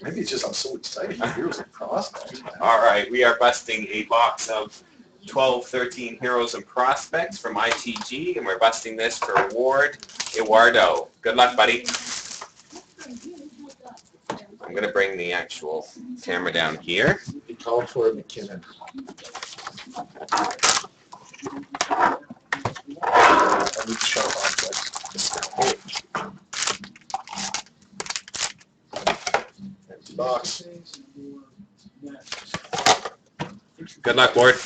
Maybe it's just I'm so excited for Heroes and Prospects. All right, we are busting a box of 12-13 Heroes and Prospects from ITG, and we're busting this for Wardewardo. Good luck, buddy. I'm going to bring the actual camera down here. He called for a McKinnon. I need sharp objects. Empty box. Good luck, Ward.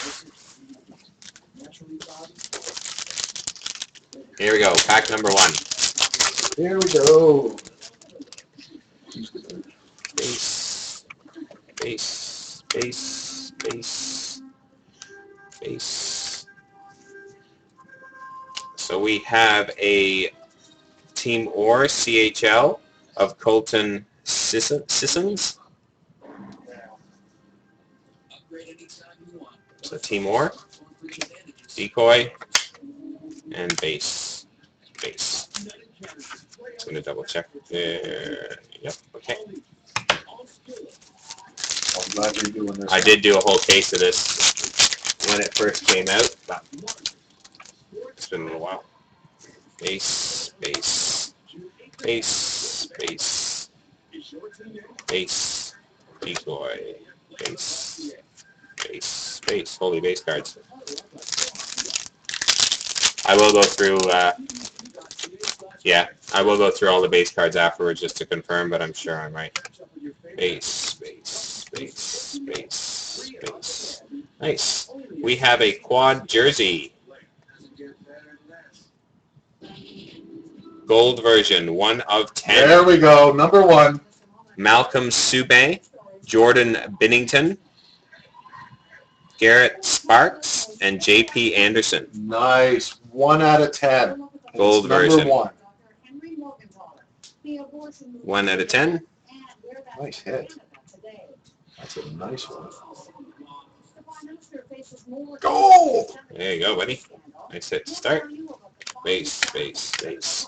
Here we go, pack number 1. Here we go. Base, base, base, base, base. So we have a Team Or CHL of Colton Sissons. So Team Or, Decoy, and base. Base. Just going to double check there. Yep, okay. I'm glad you're doing this. I did do a whole case of this when it first came out, but it's been a little while. Base, base, base, base, base, decoy, base, base, base, holy base cards. I will go through, yeah, I will go through all the base cards afterwards just to confirm, but I'm sure I'm right. Base, base, base, base, base. Nice. We have a quad jersey. Gold version, 1 of 10. There we go, number 1. Malcolm Subban, Jordan Binnington, Garrett Sparks, and J.P. Anderson. Nice. 1 out of 10. Gold Number version. 1. 1 out of 10. Nice hit. That's a nice one. Go! There you go, buddy. Nice hit to start. Base, base, base.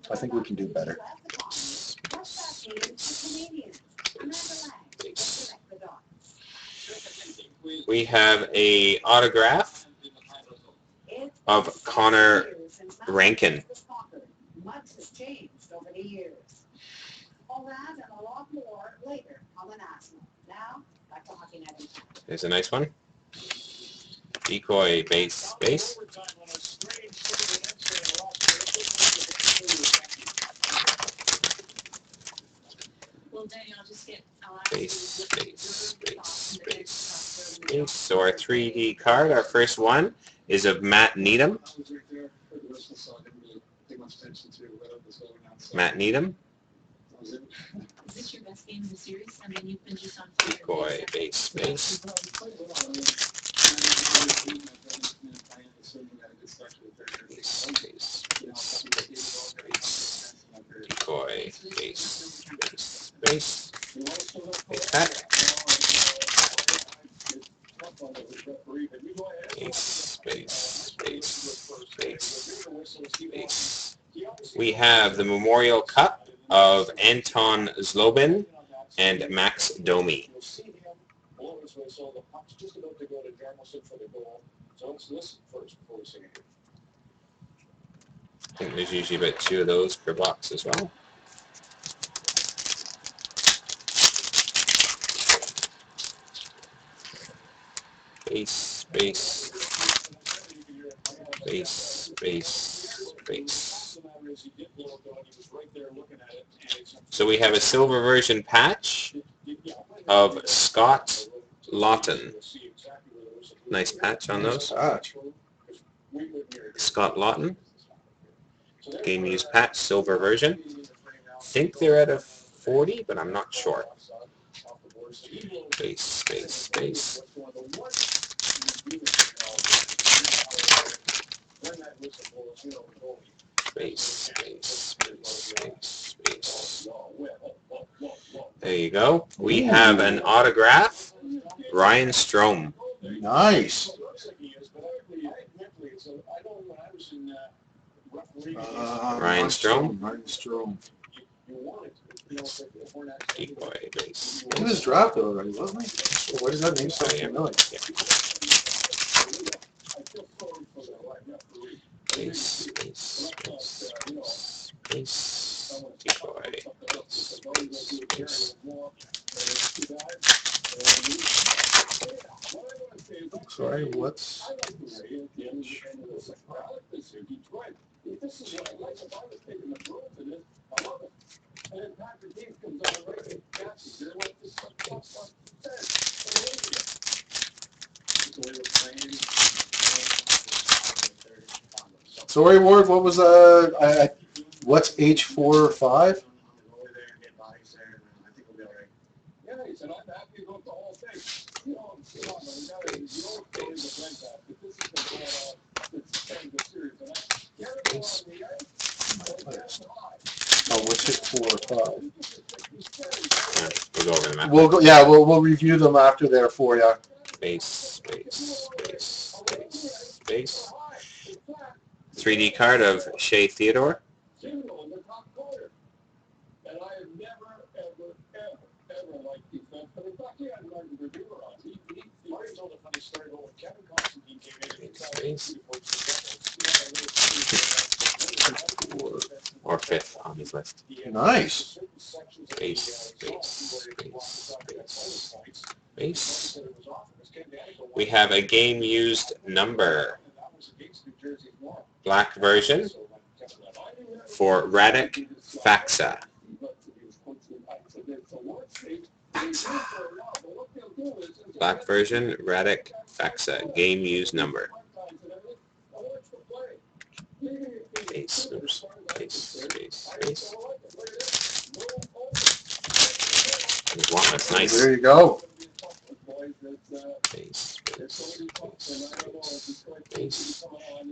I think we can do better. We have a autograph of Connor Rankin. There's a nice one. Decoy, base, base. Base, base, base, base, base. So our 3D card, our first one, is of Matt Needham. Matt Needham. Decoy, base, base. Base, base, base, base, base. Decoy, base, base, base. Base pack. Base, base, base, base, base. We have the Memorial Cup of Anton Zlobin and Max Domi. I think there's usually about 2 of those per box as well. Base, base, base, base, base. So we have a silver version patch of Scott Lawton. Nice patch on those. Scott Lawton. Game used patch, silver version. I think they're at a 40, but I'm not sure. Base, base, base. Base, base, base, base, base. There you go. We have an autograph, Ryan Strome. Ryan Strome. Ryan Strome. Decoy base. He was drafted already, wasn't he? Why does that name sound familiar? Base. Decoy. Base. Sorry, what's... Sorry, Ward, what was what's H4 or 5? Oh, what's it 4 or 5? We'll go over them after. We'll go. Yeah, we'll review them after they're for you. Base. 3D card of Shea Theodore. Base. Or 5th on his list. Nice. Base. We have a game used number. Black version for Radek Faxa. Black version, Radek Faxa. Game used number. Base. That's nice. There you go. Base.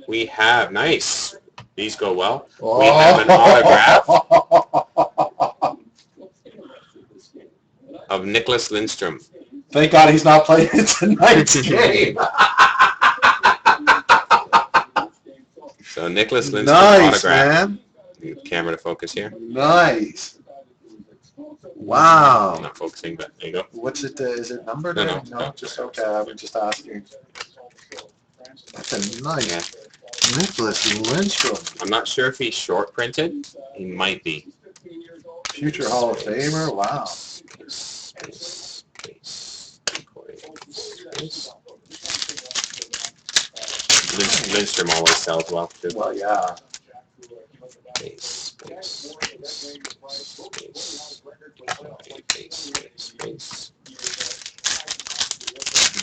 We have, nice. These go well. We have an autograph of Nicholas Lindstrom. Thank God he's not playing tonight's game. So Nicholas Lindstrom Nice, autograph. man. Camera to focus here. Nice. Wow. I'm not focusing, but there you go. What's it? Is it numbered? No. Just okay. I was just asking. That's a nice Yeah. Nicholas Lindstrom. I'm not sure if he's short printed. He might be. Future Hall of Famer. Wow. Lindstrom always sells well too. Well, yeah. Base.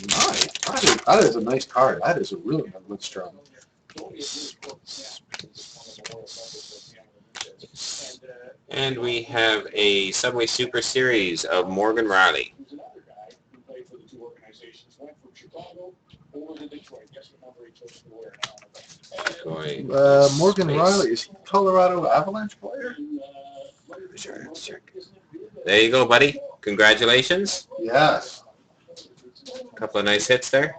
Nice. That is a nice card. That is a really good Lindstrom. And we have a Subway Super Series of Morgan Riley. Morgan Riley, is he a Colorado Avalanche player? Sure. There you go, buddy. Congratulations. Yes. A couple of nice hits there.